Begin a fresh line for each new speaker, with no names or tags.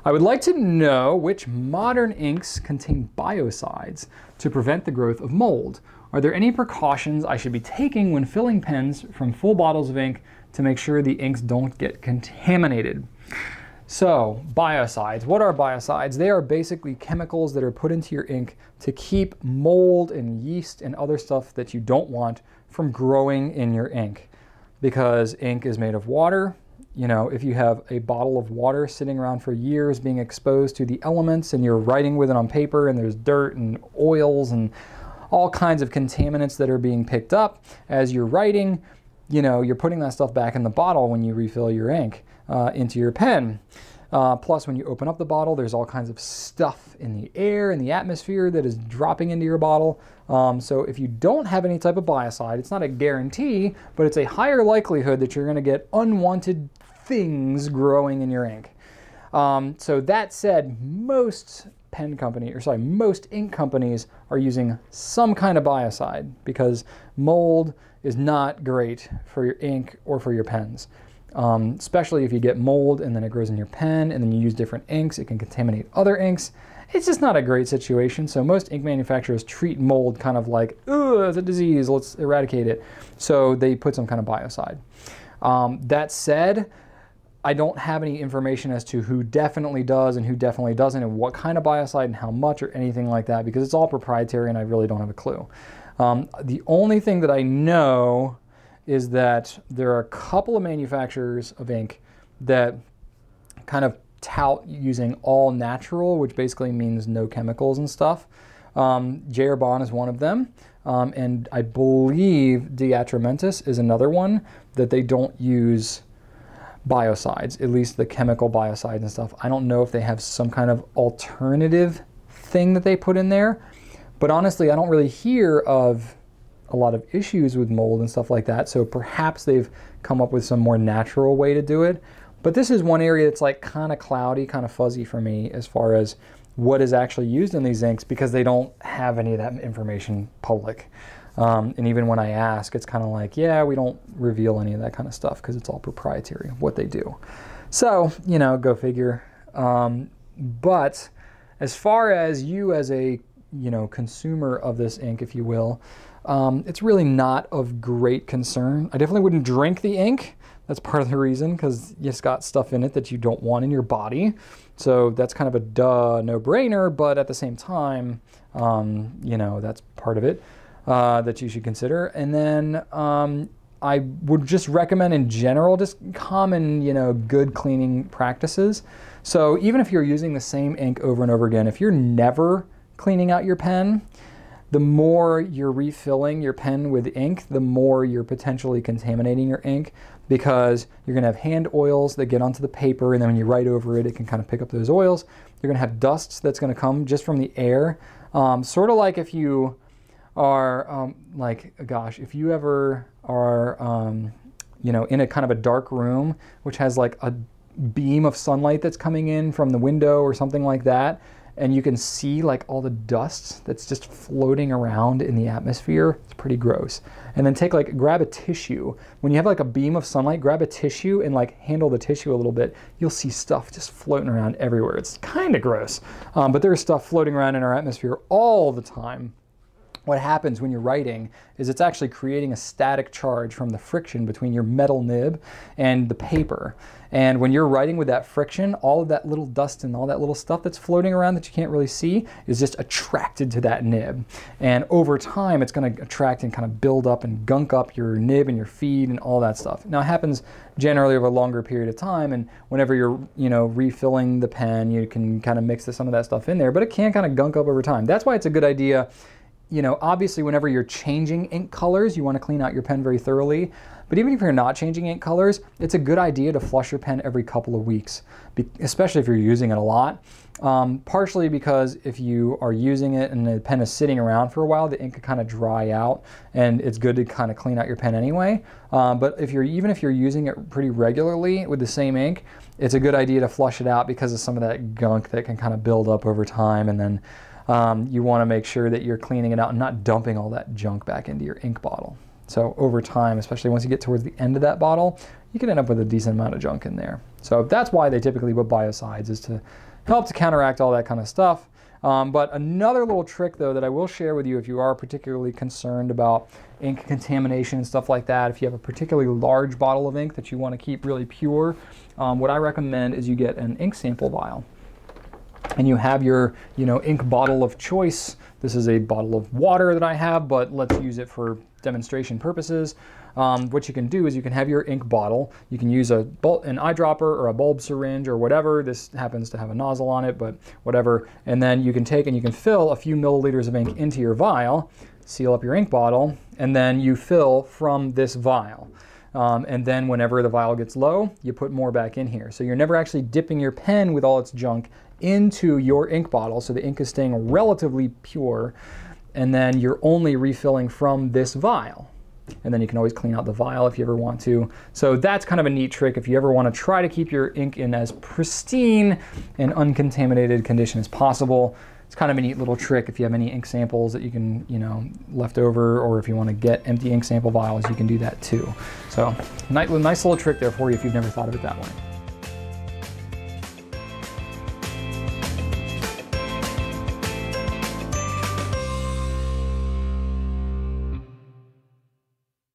I would like to know which modern inks contain biocides to prevent the growth of mold. Are there any precautions I should be taking when filling pens from full bottles of ink to make sure the inks don't get contaminated? So, biocides. What are biocides? They are basically chemicals that are put into your ink to keep mold and yeast and other stuff that you don't want from growing in your ink. Because ink is made of water. You know, if you have a bottle of water sitting around for years being exposed to the elements and you're writing with it on paper and there's dirt and oils and all kinds of contaminants that are being picked up as you're writing, you know, you're putting that stuff back in the bottle when you refill your ink into your pen. Plus, when you open up the bottle, there's all kinds of stuff in the air and the atmosphere that is dropping into your bottle. So if you don't have any type of biocide, it's not a guarantee, but it's a higher likelihood that you're going to get unwanted things growing in your ink. So that said, most most ink companies are using some kind of biocide because mold is not great for your ink or for your pens. Especially if you get mold and then it grows in your pen and then you use different inks, it can contaminate other inks. It's just not a great situation. So most ink manufacturers treat mold kind of like, ugh, it's a disease, let's eradicate it. So they put some kind of biocide. That said, I don't have any information as to who definitely does and who definitely doesn't and what kind of biocide and how much or anything like that because it's all proprietary and I really don't have a clue. The only thing that I know is that there are a couple of manufacturers of ink that kind of tout using all natural, which basically means no chemicals and stuff. J.Herbin is one of them, and I believe Atramentis is another one that they don't use biocides, at least the chemical biocides and stuff. I don't know if they have some kind of alternative thing that they put in there, but honestly, I don't really hear of a lot of issues with mold and stuff like that, so perhaps they've come up with some more natural way to do it. But this is one area that's like kind of cloudy, kind of fuzzy for me as far as what is actually used in these inks because they don't have any of that information public. And even when I ask, it's kind of like, yeah, we don't reveal any of that kind of stuff because it's all proprietary of what they do. So, you know, go figure. But as far as you as a, you know, consumer of this ink, if you will, it's really not of great concern. I definitely wouldn't drink the ink. That's part of the reason because it's got stuff in it that you don't want in your body. So that's kind of a no-brainer, but at the same time, you know, that's part of it that you should consider. And then I would just recommend in general just common, you know, good cleaning practices. So even if you're using the same ink over and over again, if you're never cleaning out your pen, the more you're refilling your pen with ink, the more you're potentially contaminating your ink because you're going to have hand oils that get onto the paper and then when you write over it, it can kind of pick up those oils. You're going to have dust that's going to come just from the air. Sort of like if you are, if you ever are, you know, in a kind of a dark room, which has like a beam of sunlight that's coming in from the window or something like that, and you can see like all the dust that's just floating around in the atmosphere. It's pretty gross. And then grab a tissue. When you have like a beam of sunlight, grab a tissue and like handle the tissue a little bit. You'll see stuff just floating around everywhere. It's kind of gross, but there's stuff floating around in our atmosphere all the time. What happens when you're writing is it's actually creating a static charge from the friction between your metal nib and the paper. And when you're writing with that friction, all of that little dust and all that little stuff that's floating around that you can't really see is just attracted to that nib. And over time, it's going to attract and kind of build up and gunk up your nib and your feed and all that stuff. Now, it happens generally over a longer period of time, and whenever you're, you know, refilling the pen, you can kind of mix some of that stuff in there, but it can kind of gunk up over time. That's why it's a good idea. You know, obviously whenever you're changing ink colors, you want to clean out your pen very thoroughly. But even if you're not changing ink colors, it's a good idea to flush your pen every couple of weeks, especially if you're using it a lot. Partially because if you are using it and the pen is sitting around for a while, the ink can kind of dry out and it's good to kind of clean out your pen anyway. But even if you're using it pretty regularly with the same ink, it's a good idea to flush it out because of some of that gunk that can kind of build up over time, and then you want to make sure that you're cleaning it out and not dumping all that junk back into your ink bottle. So over time, especially once you get towards the end of that bottle, you can end up with a decent amount of junk in there. So that's why they typically put biocides, is to help to counteract all that kind of stuff. But another little trick though that I will share with you, if you are particularly concerned about ink contamination and stuff like that, if you have a particularly large bottle of ink that you want to keep really pure, what I recommend is you get an ink sample vial. And you have your, ink bottle of choice. This is a bottle of water that I have, but let's use it for demonstration purposes. What you can do is you can have your ink bottle. You can use an eyedropper or a bulb syringe or whatever. This happens to have a nozzle on it, but whatever. And then you can take and you can fill a few milliliters of ink into your vial, seal up your ink bottle, and then you fill from this vial. And then whenever the vial gets low, you put more back in here. So you're never actually dipping your pen with all its junk into your ink bottle, so the ink is staying relatively pure, and then you're only refilling from this vial. And then you can always clean out the vial if you ever want to. So that's kind of a neat trick if you ever want to try to keep your ink in as pristine and uncontaminated condition as possible. It's kind of a neat little trick if you have any ink samples that you can, left over, or if you want to get empty ink sample vials, you can do that too. So nice little trick there for you if you've never thought of it that way.